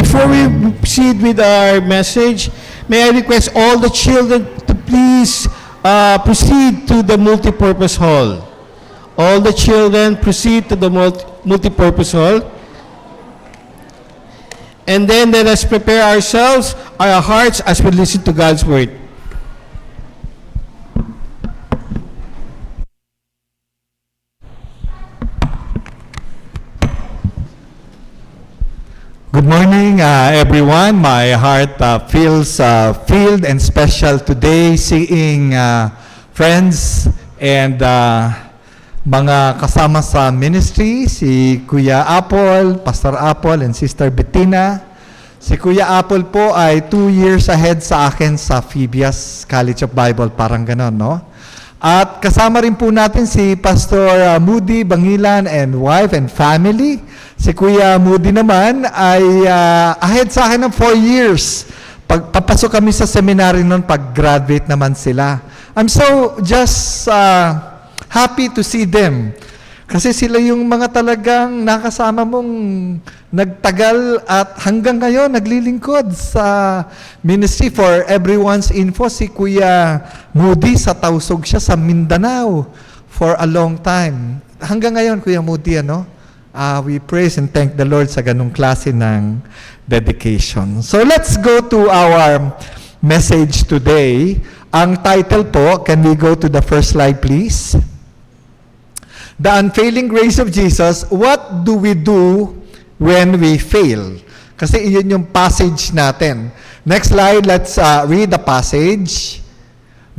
before we proceed with our message, may I request all the children to please proceed to the multipurpose hall. All the children proceed to the multipurpose hall. And then let us prepare ourselves, our hearts, as we listen to God's word. Good morning, everyone. My heart feels filled and special today seeing friends and mga kasama sa ministry, si Kuya Apple, Pastor Apple, and Sister Bettina. Si Kuya Apple po ay 2 years ahead sa akin sa Phoebias College of Bible, parang ganon, no? At kasama rin po natin si Pastor Moody Bangilan and wife and family. Si Kuya Moody naman ay ahead sa akin ng 4 years. Papasok kami sa seminary noon, pag-graduate naman sila. I'm so just happy to see them. Kasi sila yung mga talagang nakasama mong nagtagal at hanggang ngayon naglilingkod sa ministry. For everyone's info, si Kuya Moody sa Tausog siya sa Mindanao for a long time. Hanggang ngayon, Kuya Moody, we praise and thank the Lord sa ganung klase ng dedication. So let's go to our message today. Ang title po, can we go to the first slide please? The unfailing grace of Jesus, what do we do when we fail? Kasi iyon yung passage natin. Next slide, let's read the passage.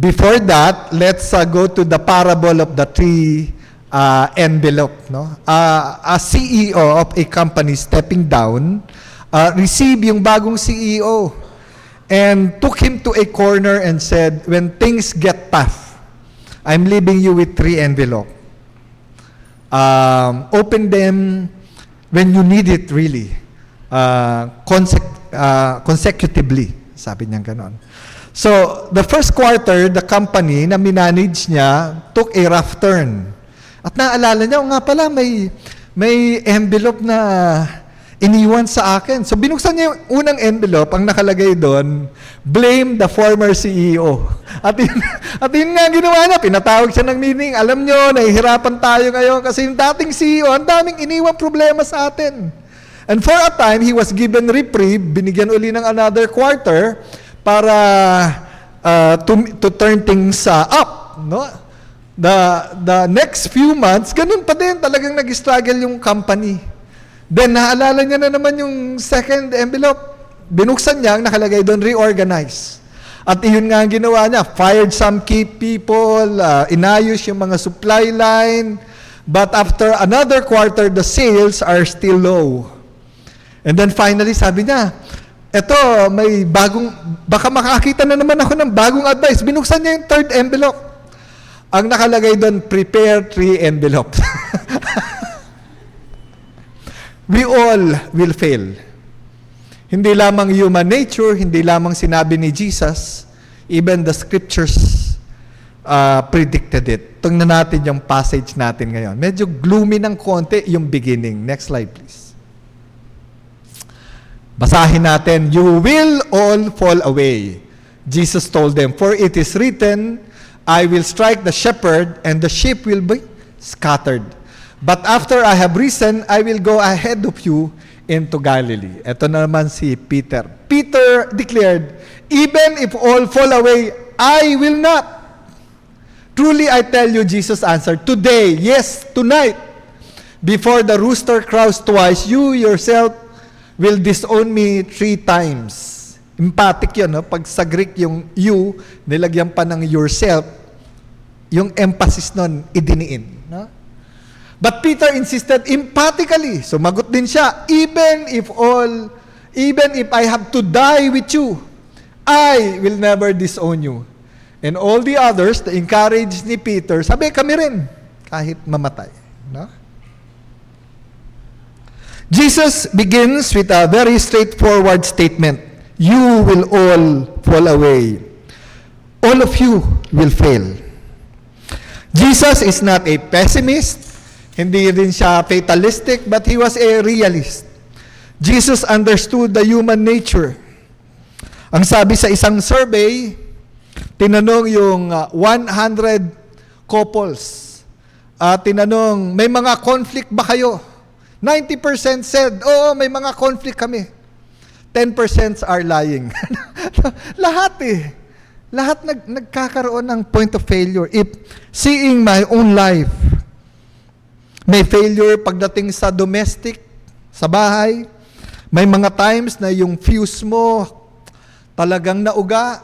Before that, let's go to the parable of the three envelope. No? A CEO of a company stepping down, received yung bagong CEO and took him to a corner and said, when things get tough, I'm leaving you with 3 envelopes. Open them when you need it really. Consecutively, sabi niya ganon. So, the first quarter, the company na minanage niya took a rough turn. At naalala niya, nga pala, may envelope na iniwan sa akin. So, binuksan niya yung unang envelope, ang nakalagay doon, blame the former CEO. At yun nga ginawa niya, pinatawag siya ng meeting. Alam nyo, nahihirapan tayo ngayon kasi yung dating CEO, ang daming iniwang problema sa atin. And for a time, he was given reprieve, binigyan uli ng another quarter para to turn things up. No? The next few months, ganun pa din, talagang nag-struggle yung company. Then, naalala niya na naman yung second envelope. Binuksan niya, ang nakalagay doon, reorganize. At iyon nga ang ginawa niya. Fired some key people, inayos yung mga supply line. But after another quarter, the sales are still low. And then finally, sabi niya, eto, may bagong, baka makakita na naman ako ng bagong advice. Binuksan niya yung third envelope. Ang nakalagay doon, prepare 3 envelopes. We all will fail. Hindi lamang human nature, hindi lamang sinabi ni Jesus, even the scriptures predicted it. Tingnan natin yung passage natin ngayon. Medyo gloomy ng konti yung beginning. Next slide, please. Basahin natin, you will all fall away. Jesus told them, for it is written, I will strike the shepherd and the sheep will be scattered. But after I have risen, I will go ahead of you into Galilee. Ito na naman si Peter. Peter declared, even if all fall away, I will not. Truly I tell you, Jesus answered, today, yes, tonight, before the rooster crows twice, you yourself will disown me 3 times. Emphatic yun, no? Pag sa Greek yung you, nilagyan pa ng yourself, yung emphasis nun, idiniin. No? But Peter insisted emphatically, sumagot din siya, even if I have to die with you, I will never disown you. And all the others, the encouraged ni Peter, sabi, kami rin, kahit mamatay. No? Jesus begins with a very straightforward statement. You will all fall away. All of you will fail. Jesus is not a pessimist. Hindi rin siya fatalistic, but he was a realist. Jesus understood the human nature. Ang sabi sa isang survey, tinanong yung 100 couples. Tinanong, may mga conflict ba kayo? 90% said, oo, may mga conflict kami. 10% are lying. Lahat eh. Lahat nagkakaroon ng point of failure. If seeing my own life, may failure pagdating sa domestic, sa bahay, may mga times na yung fuse mo talagang nauga,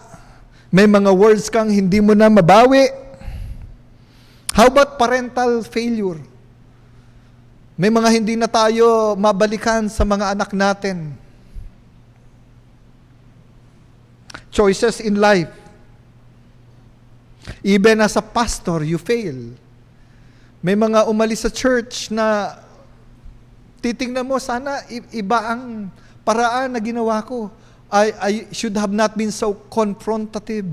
may mga words kang hindi mo na mabawi. How about parental failure? May mga hindi na tayo mabalikan sa mga anak natin. Choices in life. Even as a pastor, you fail. May mga umalis sa church na titingnan mo, sana iba ang paraan na ginawa ko. I should have not been so confrontative.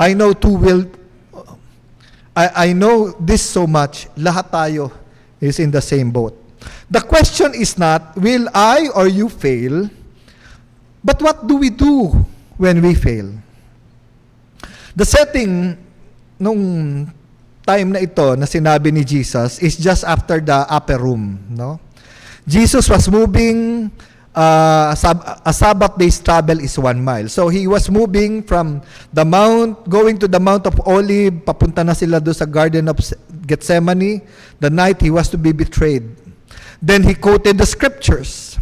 I know too well, I know this so much, lahat tayo is in the same boat. The question is not, will I or you fail? But what do we do when we fail? The setting nung time na ito na sinabi ni Jesus is just after the upper room, no? Jesus was moving, a Sabbath day's travel is 1 mile. So he was moving from the mount, going to the Mount of Olive, papunta na sila doon sa Garden of Gethsemane, the night he was to be betrayed. Then he quoted the scriptures.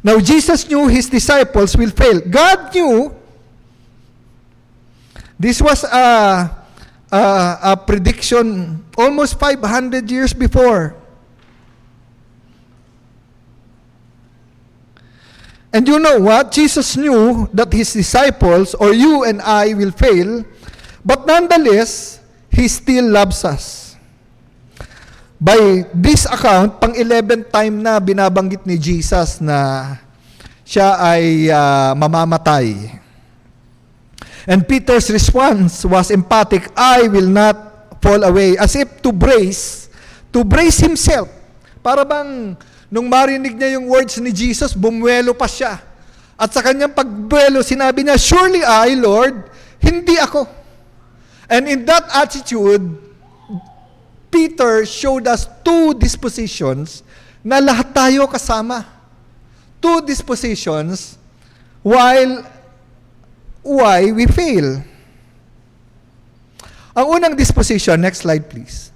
Now Jesus knew his disciples will fail. God knew. This was a prediction almost 500 years before. And you know what? Jesus knew that his disciples, or you and I, will fail, but nonetheless, he still loves us. By this account, pang-11th time na binabanggit ni Jesus na siya ay mamamatay. And Peter's response was emphatic, I will not fall away, as if to brace himself. Para bang nung marinig niya yung words ni Jesus, bumuelo pa siya. At sa kanyang pagbuelo, sinabi niya, surely I, Lord, hindi ako. And in that attitude, Peter showed us 2 dispositions na lahat tayo kasama. 2 dispositions why we fail. Ang unang disposition, next slide please.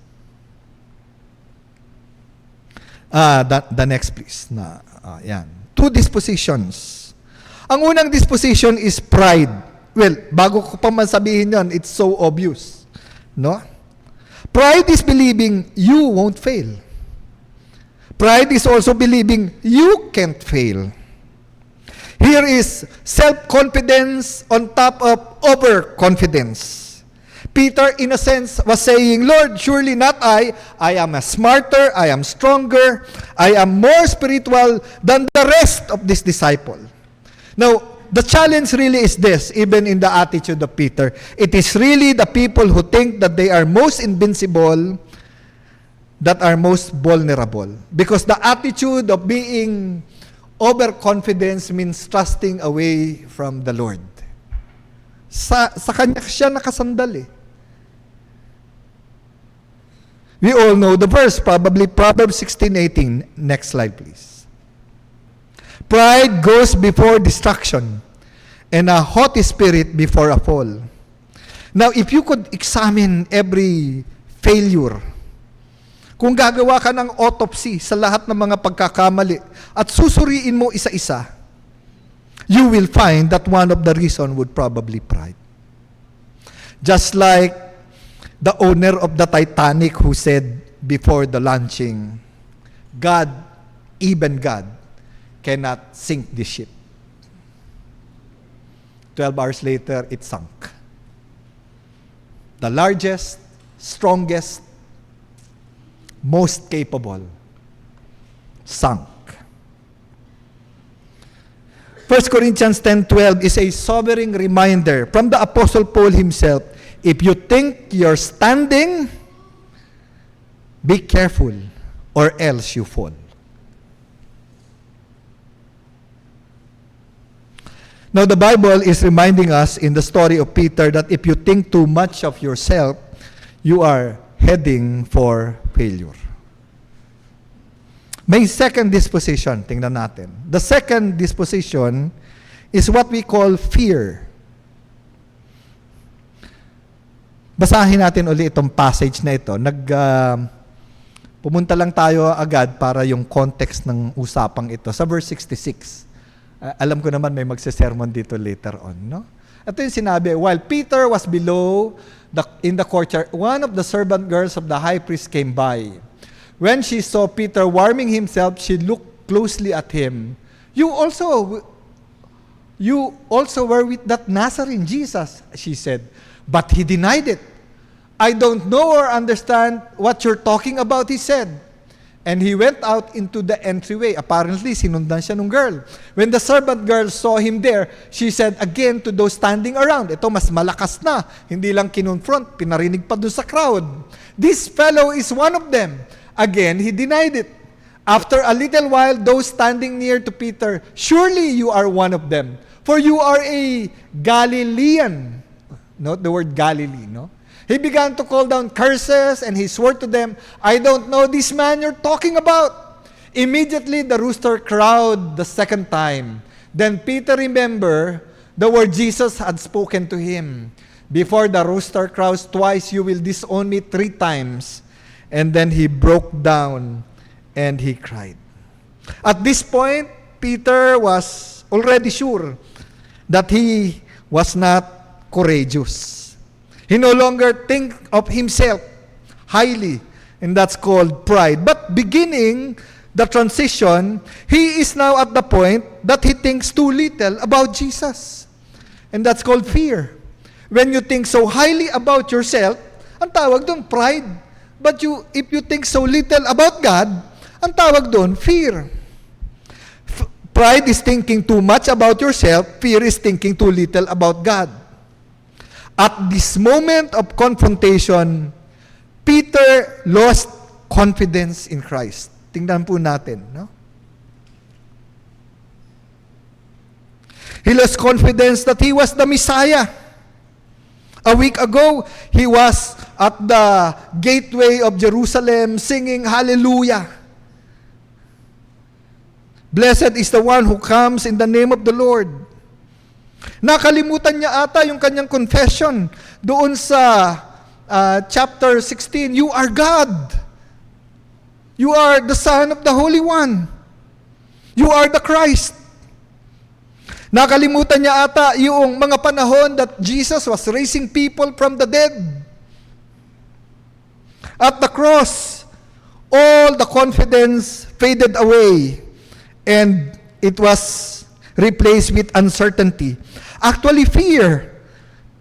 The next please. Yan. 2 dispositions. Ang unang disposition is pride. Well, bago ko pa man sabihin yon, it's so obvious. No? Pride is believing you won't fail. Pride is also believing you can't fail. Here is self-confidence on top of overconfidence. Peter, in a sense, was saying, Lord, surely not I. I am a smarter, I am stronger, I am more spiritual than the rest of this disciple. Now, the challenge really is this, even in the attitude of Peter. It is really the people who think that they are most invincible that are most vulnerable. Because the attitude of being overconfidence means trusting away from the Lord. Sa kanya siya nakasandal eh. We all know the verse, probably Proverbs 16:18. Next slide, please. Pride goes before destruction, and a haughty spirit before a fall. Now, if you could examine every failure, kung gagawa ka ng autopsy sa lahat ng mga pagkakamali at susuriin mo isa-isa, you will find that one of the reason would probably pride. Just like the owner of the Titanic who said before the launching, God, even God, cannot sink this ship. 12 hours later, it sunk. The largest, strongest, most capable, sunk. 1 Corinthians 10:12 is a sobering reminder from the Apostle Paul himself. If you think you're standing, be careful or else you fall. Now, the Bible is reminding us in the story of Peter that if you think too much of yourself, you are heading for failure. May second disposition, tingnan natin. The second disposition is what we call fear. Basahin natin ulit itong passage na ito. Pumunta lang tayo agad para yung context ng usapang ito. Sa verse 66. Alam ko naman may magsisermon dito later on, no? Ito yung sinabi, while Peter was below in the courtyard, one of the servant girls of the high priest came by. When she saw Peter warming himself, she looked closely at him. You also were with that Nazarene Jesus, she said. But he denied it. I don't know or understand what you're talking about, he said. And he went out into the entryway. Apparently, sinundan siya ng girl. When the servant girl saw him there, she said again to those standing around, ito mas malakas na, hindi lang kinonfront, pinarinig pa doon sa crowd. This fellow is one of them. Again, he denied it. After a little while, those standing near to Peter, surely you are one of them, for you are a Galilean. Note the word Galilee, no? He began to call down curses, and he swore to them, I don't know this man you're talking about. Immediately the rooster crowed the second time. Then Peter remembered the word Jesus had spoken to him. Before the rooster crows twice, you will disown me 3 times. And then he broke down and he cried. At this point, Peter was already sure that he was not courageous. He no longer think of himself highly, and that's called pride. But beginning the transition, he is now at the point that he thinks too little about Jesus. And that's called fear. When you think so highly about yourself, ang tawag doon, pride. But if you think so little about God, ang tawag doon, fear. Pride is thinking too much about yourself, fear is thinking too little about God. At this moment of confrontation, Peter lost confidence in Christ. Tingnan po natin, no? He lost confidence that he was the Messiah. A week ago, he was at the gateway of Jerusalem singing Hallelujah. Blessed is the one who comes in the name of the Lord. Nakalimutan niya ata yung kanyang confession doon sa chapter 16. You are God. You are the Son of the Holy One. You are the Christ. Nakalimutan niya ata yung mga panahon that Jesus was raising people from the dead. At the cross, all the confidence faded away and it was replaced with uncertainty. Actually, fear.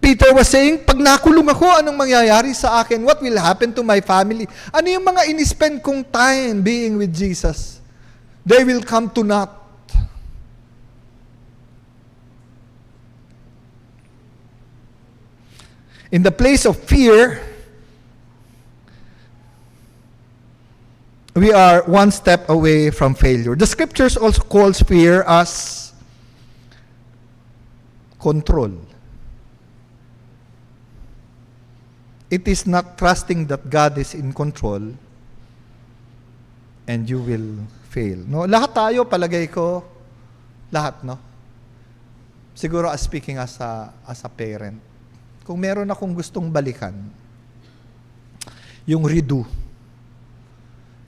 Peter was saying, pag nakulong ako, anong mangyayari sa akin? What will happen to my family? Ano yung mga in-spend kong time being with Jesus? They will come to naught. In the place of fear, we are one step away from failure. The scriptures also calls fear as control. It is not trusting that God is in control and you will fail. No, lahat tayo, palagay ko, lahat, no? Siguro speaking as a parent, kung meron akong gustong balikan, yung redo,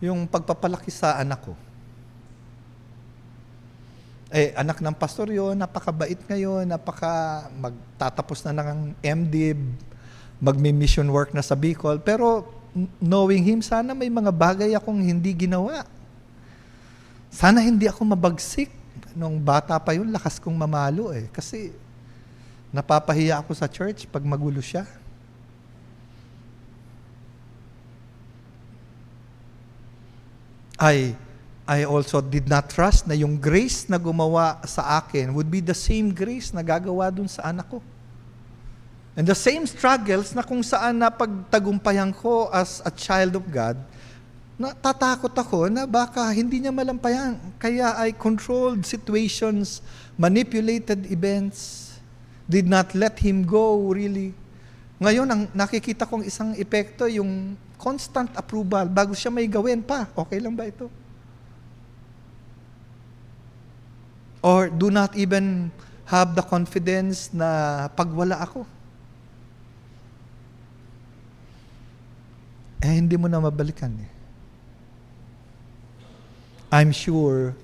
yung pagpapalaki sa anak ko. Anak ng pastor yun, napakabait ngayon, magtatapos na ng MDiv, magmi-mission work na sa Bicol, pero knowing him, sana may mga bagay akong hindi ginawa. Sana hindi ako mabagsik. Nung bata pa yun, lakas kong mamalo kasi napapahiya ako sa church pag magulo siya. I also did not trust na yung grace na gumawa sa akin would be the same grace na gagawa dun sa anak ko. And the same struggles na kung saan napagtagumpayan ko as a child of God, Natatakot ako na baka hindi niya malampayan. Kaya I controlled situations, manipulated events, did not let him go really. Ngayon, ang nakikita kong isang epekto, yung constant approval bago siya may gawin pa. Okay lang ba ito? Or do not even have the confidence na pag wala ako, hindi mo na mabalikan eh. I'm sure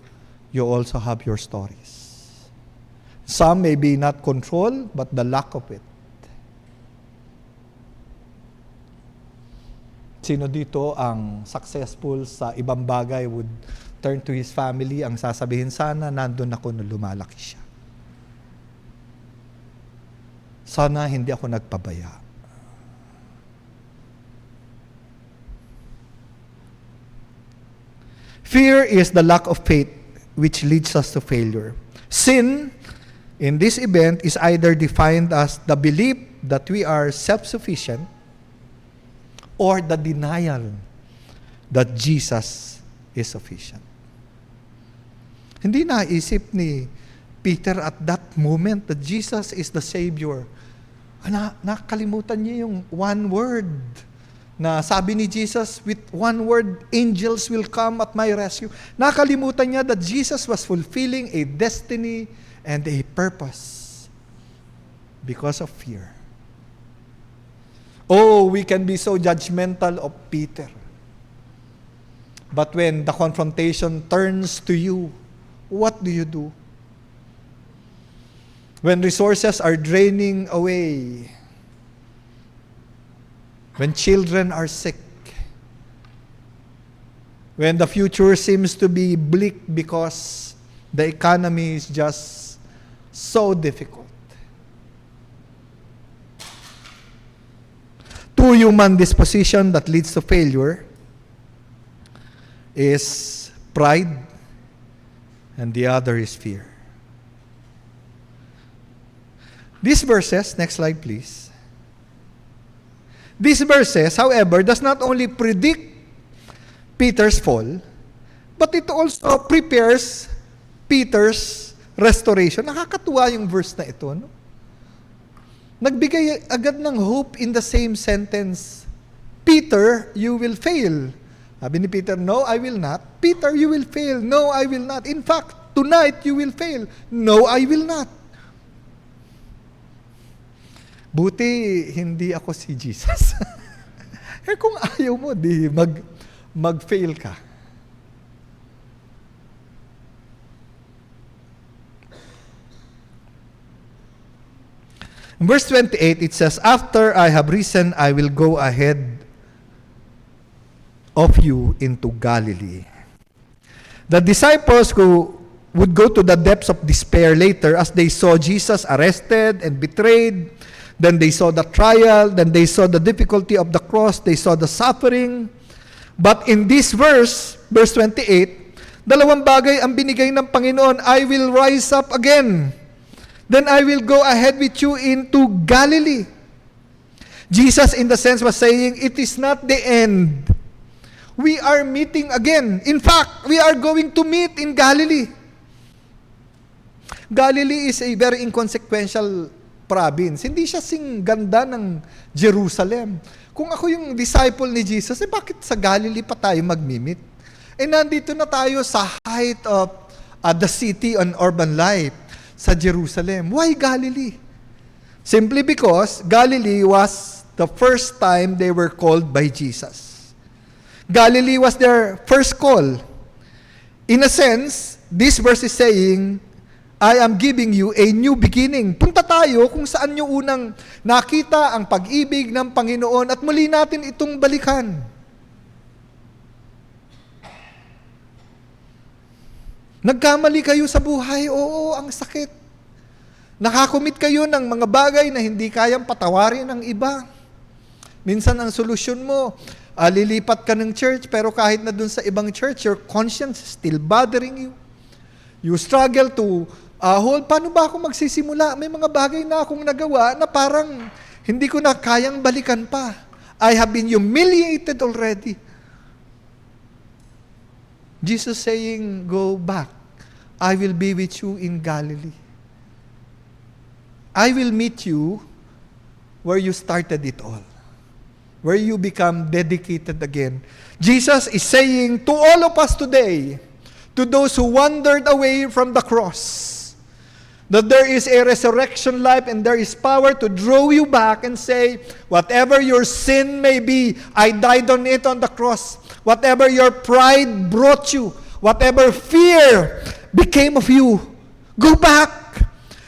you also have your stories. Some may be not control, but the lack of it. Sino dito ang successful sa ibang bagay would turn to his family, ang sasabihin, sana nandun ako nung lumalaki siya. Sana hindi ako nagpabaya. Fear is the lack of faith which leads us to failure. Sin in this event is either defined as the belief that we are self-sufficient or the denial that Jesus is sufficient. Hindi naisip ni Peter at that moment that Jesus is the Savior. Nakalimutan niya yung one word na sabi ni Jesus, with one word, angels will come at my rescue. Nakalimutan niya that Jesus was fulfilling a destiny and a purpose because of fear. Oh, we can be so judgmental of Peter. But when the confrontation turns to you, what do you do? When resources are draining away, when children are sick, when the future seems to be bleak because the economy is just so difficult. Two human disposition that leads to failure is pride and the other is fear. These verses, next slide please. These verses, however, does not only predict Peter's fall, but it also prepares Peter's restoration. Nakakatuwa yung verse na ito, no? Nagbigay agad ng hope in the same sentence. Peter, you will fail. Sabi ni Peter, no, I will not. Peter, you will fail. No, I will not. In fact, tonight you will fail. No, I will not. Buti, hindi ako si Jesus. Kung ayaw mo, di mag-fail ka. In verse 28, it says, after I have risen, I will go ahead of you into Galilee. The disciples who would go to the depths of despair later as they saw Jesus arrested and betrayed. Then they saw the trial, then they saw the difficulty of the cross, they saw the suffering. But in this verse 28, dalawang bagay ang binigay ng Panginoon, I will rise up again. Then I will go ahead with you into Galilee. Jesus, in the sense, was saying, it is not the end. We are meeting again. In fact, we are going to meet in Galilee. Galilee is a very inconsequential province. Hindi siya sing ganda ng Jerusalem. Kung ako yung disciple ni Jesus, bakit sa Galilee pa tayo magmimit? Nandito na tayo sa height of the city and urban life sa Jerusalem. Why Galilee? Simply because Galilee was the first time they were called by Jesus. Galilee was their first call. In a sense, this verse is saying, I am giving you a new beginning. Punta tayo kung saan nyo unang nakita ang pag-ibig ng Panginoon at muli natin itong balikan. Nagkamali kayo sa buhay, oo, ang sakit. Nakakumit kayo ng mga bagay na hindi kayang patawarin ng iba. Minsan ang solusyon mo, lilipat ka ng church, pero kahit na dun sa ibang church, your conscience is still bothering you. You struggle to paano ba ako magsisimula? May mga bagay na akong nagawa na parang hindi ko na kayang balikan pa. I have been humiliated already. Jesus saying, go back. I will be with you in Galilee. I will meet you where you started it all. Where you become dedicated again. Jesus is saying to all of us today, to those who wandered away from the cross, that there is a resurrection life and there is power to draw you back and say, whatever your sin may be, I died on it on the cross. Whatever your pride brought you, whatever fear became of you, go back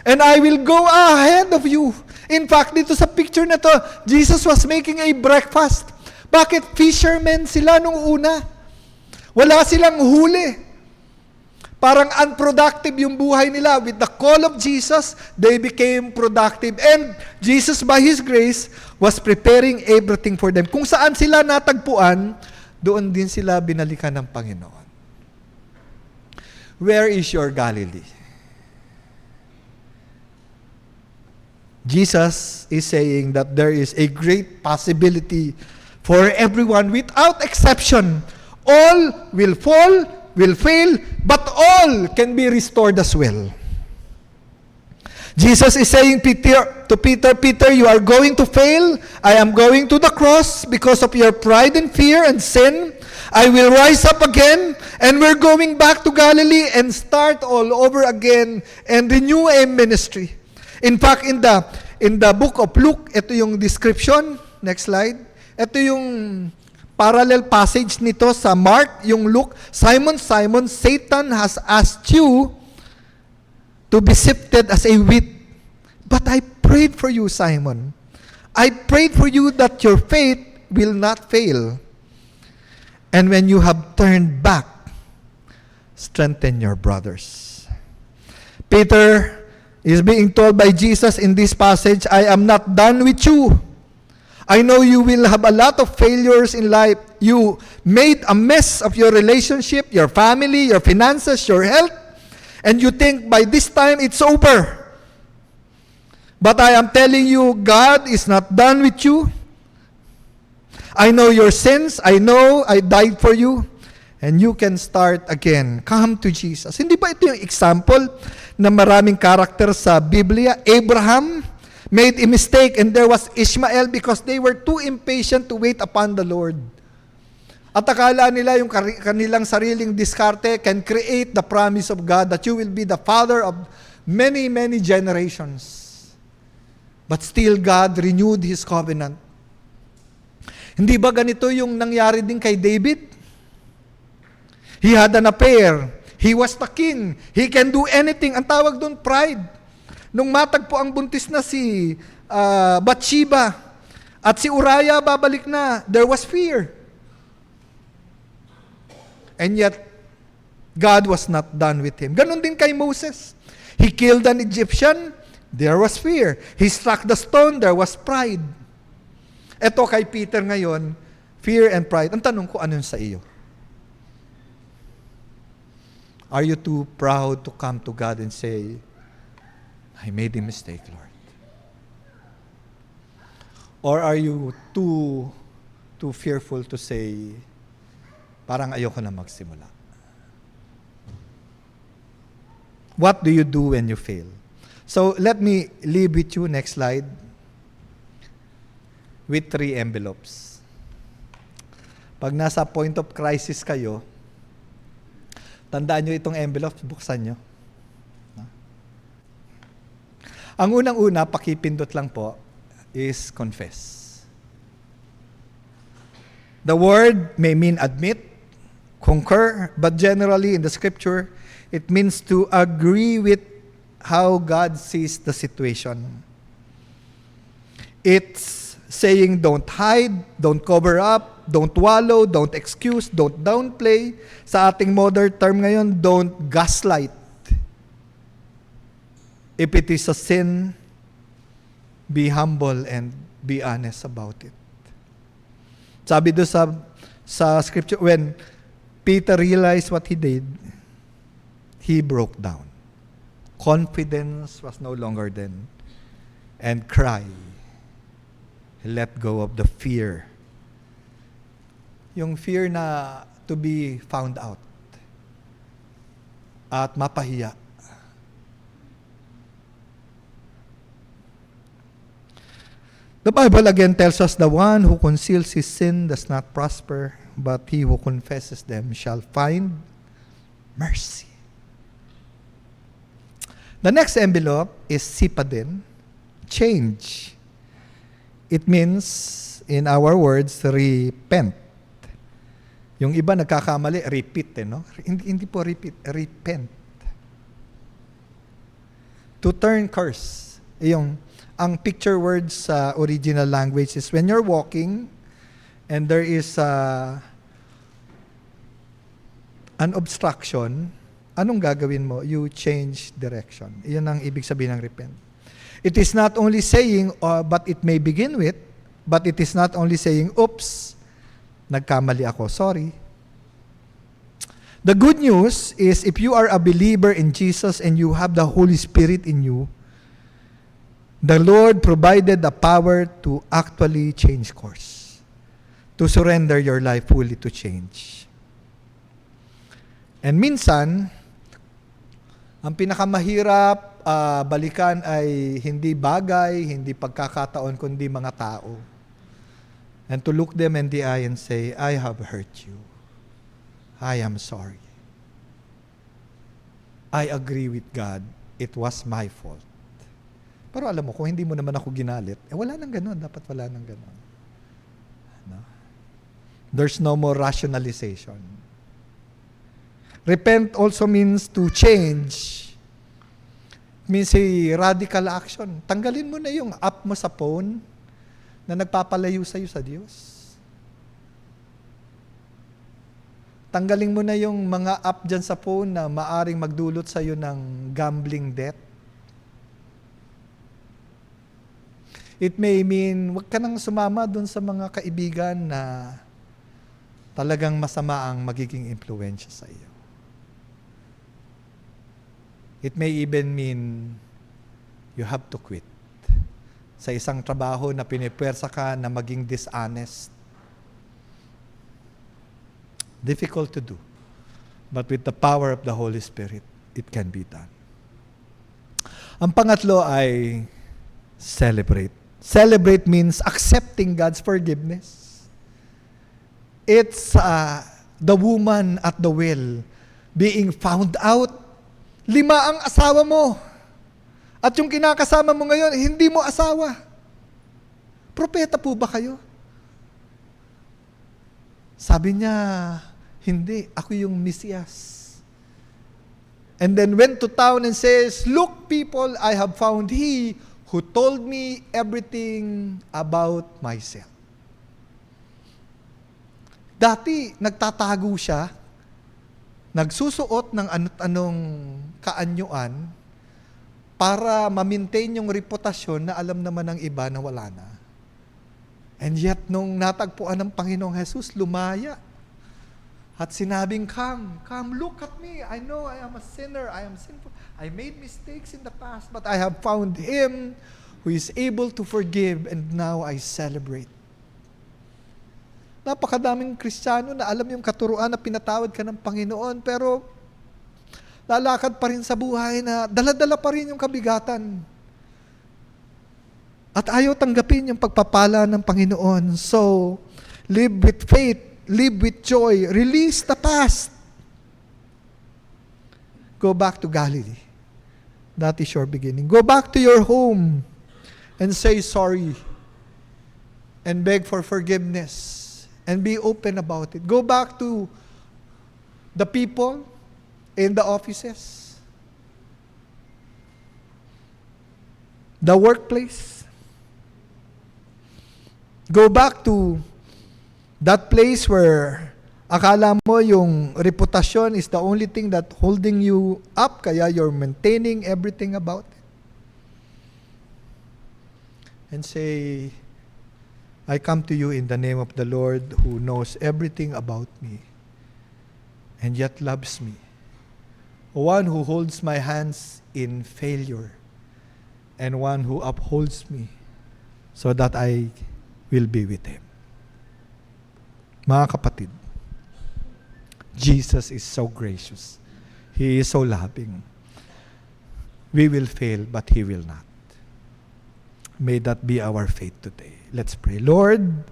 and I will go ahead of you. In fact, dito sa picture na to, Jesus was making a breakfast. Bakit fishermen sila nung una? Wala silang huli. Parang unproductive yung buhay nila. With the call of Jesus, they became productive. And Jesus, by His grace, was preparing everything for them. Kung saan sila natagpuan, doon din sila binalikan ng Panginoon. Where is your Galilee? Jesus is saying that there is a great possibility for everyone without exception. All will fall, will fail, but all can be restored as well. Jesus is saying to Peter, Peter, you are going to fail. I am going to the cross because of your pride and fear and sin. I will rise up again, and we're going back to Galilee and start all over again and renew a ministry. In fact, in the book of Luke, ito yung description. Next slide. Ito yung parallel passage nito sa Mark, yung Luke. Simon, Simon, Satan has asked you to be sifted as a wheat. But I prayed for you, Simon. I prayed for you that your faith will not fail. And when you have turned back, strengthen your brothers. Peter is being told by Jesus in this passage, I am not done with you. I know you will have a lot of failures in life. You made a mess of your relationship, your family, your finances, your health, and you think by this time it's over. But I am telling you, God is not done with you. I know your sins. I know I died for you. And you can start again. Come to Jesus. Hindi ba ito yung example na maraming karakter sa Biblia? Abraham made a mistake and there was Ishmael because they were too impatient to wait upon the Lord. At akala nila yung kanilang sariling diskarte can create the promise of God that you will be the father of many, many generations. But still God renewed His covenant. Hindi ba ganito yung nangyari din kay David? He had an affair. He was the king. He can do anything. Ang tawag doon, pride. Nung matagpo ang buntis na si Bathsheba at si Uriah babalik na, there was fear. And yet, God was not done with him. Ganon din kay Moses. He killed an Egyptian, there was fear. He struck the stone, there was pride. Eto kay Peter ngayon, fear and pride. Ang tanong ko, ano yun sa iyo? Are you too proud to come to God and say, I made a mistake, Lord? Or are you too fearful to say, parang ayoko na magsimula? What do you do when you fail? So let me leave with you, next slide, with 3 envelopes. Pag nasa point of crisis kayo, tandaan nyo itong envelope, buksan nyo. Ang unang-una, pakipindot lang po, is confess. The word may mean admit, concur, but generally in the scripture, it means to agree with how God sees the situation. It's saying don't hide, don't cover up, don't wallow, don't excuse, don't downplay. Sa ating modern term ngayon, don't gaslight. If it is a sin, be humble and be honest about it. Sabi doon sa scripture, when Peter realized what he did, he broke down. Confidence was no longer then. And cry. He let go of the fear. Yung fear na to be found out. at mapahiya. The Bible again tells us the one who conceals his sin does not prosper, but he who confesses them shall find mercy. The next envelope is sipa din, change. It means, in our words, repent. Yung iba nagkakamali, repeat, no? Hindi po repeat, repent. To turn curse. Ang picture words sa original language is when you're walking and there is an obstruction, anong gagawin mo? You change direction. Iyan ang ibig sabihin ng repent. It is not only saying, but it may begin with, but it is not only saying, oops, nagkamali ako, sorry. The good news is if you are a believer in Jesus and you have the Holy Spirit in you, the Lord provided the power to actually change course, to surrender your life fully to change. And minsan, ang pinakamahirap balikan ay hindi bagay, hindi pagkakataon, kundi mga tao. And to look them in the eye and say, I have hurt you. I am sorry. I agree with God. It was my fault. Pero alam mo, kung hindi mo naman ako ginalit, wala nang ganun. Dapat wala nang ganun. No? There's no more rationalization. Repent also means to change. It means a radical action. Tanggalin mo na yung app mo sa phone na nagpapalayo sa'yo sa Diyos. Tanggalin mo na yung mga app dyan sa phone na maaring magdulot sa'yo ng gambling debt. It may mean, huwag ka nang sumama dun sa mga kaibigan na talagang masama ang magiging impluensya sa iyo. It may even mean you have to quit. Sa isang trabaho na pinipwersa ka na maging dishonest. Difficult to do. But with the power of the Holy Spirit, it can be done. Ang pangatlo ay celebrate. Celebrate means accepting God's forgiveness. It's the woman at the well being found out. 5 ang asawa mo. At yung kinakasama mo ngayon, hindi mo asawa. Propeta po ba kayo? Sabi niya, hindi, ako yung Mesiyas. And then went to town and says, look people, I have found he who told me everything about myself. Dati, nagtatago siya, nagsusuot ng anong kaanyuan para ma-maintain yung reputasyon na alam naman ng iba na wala na. And yet, nung natagpuan ng Panginoong Jesus, lumaya. At sinabing, come, look at me. I know I am a sinner. I am sinful. I made mistakes in the past, but I have found Him who is able to forgive, and now I celebrate. Napakadaming Kristiyano na alam yung katuruan na pinatawad ka ng Panginoon, pero lalakad pa rin sa buhay na dala-dala pa rin yung kabigatan. At ayaw tanggapin yung pagpapala ng Panginoon. So, live with faith, live with joy, release the past. Go back to Galilee. That is your beginning. Go back to your home and say sorry and beg for forgiveness and be open about it. Go back to the people in the offices, the workplace. Go back to that place where akala mo yung reputasyon is the only thing that holding you up, kaya you're maintaining everything about it. And say, I come to you in the name of the Lord who knows everything about me and yet loves me. One who holds my hands in failure and one who upholds me so that I will be with Him. Mga kapatid, Jesus is so gracious. He is so loving. We will fail, but He will not. May that be our faith today. Let's pray. Lord,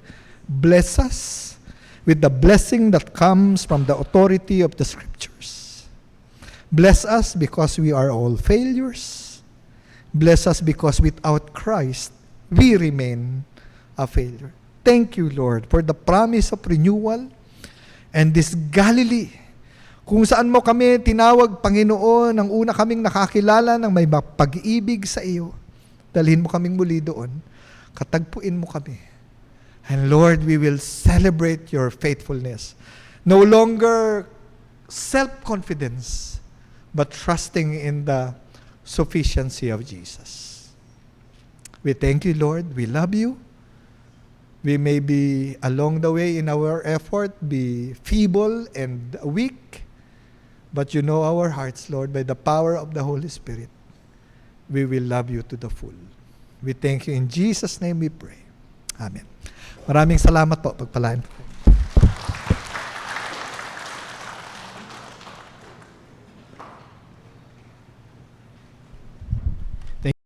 bless us with the blessing that comes from the authority of the Scriptures. Bless us because we are all failures. Bless us because without Christ, we remain a failure. Thank you, Lord, for the promise of renewal and this Galilee, kung saan mo kami tinawag, Panginoon, ang una kaming nakakilala ng may pag-ibig sa iyo. Dalhin mo kaming muli doon. Katagpuin mo kami. And Lord, we will celebrate your faithfulness. No longer self-confidence, but trusting in the sufficiency of Jesus. We thank you, Lord. We love you. We may be along the way in our effort, be feeble and weak, but you know our hearts, Lord, by the power of the Holy Spirit. We will love you to the full. We thank you. In Jesus' name we pray. Amen. Maraming salamat po. Pagpalain po.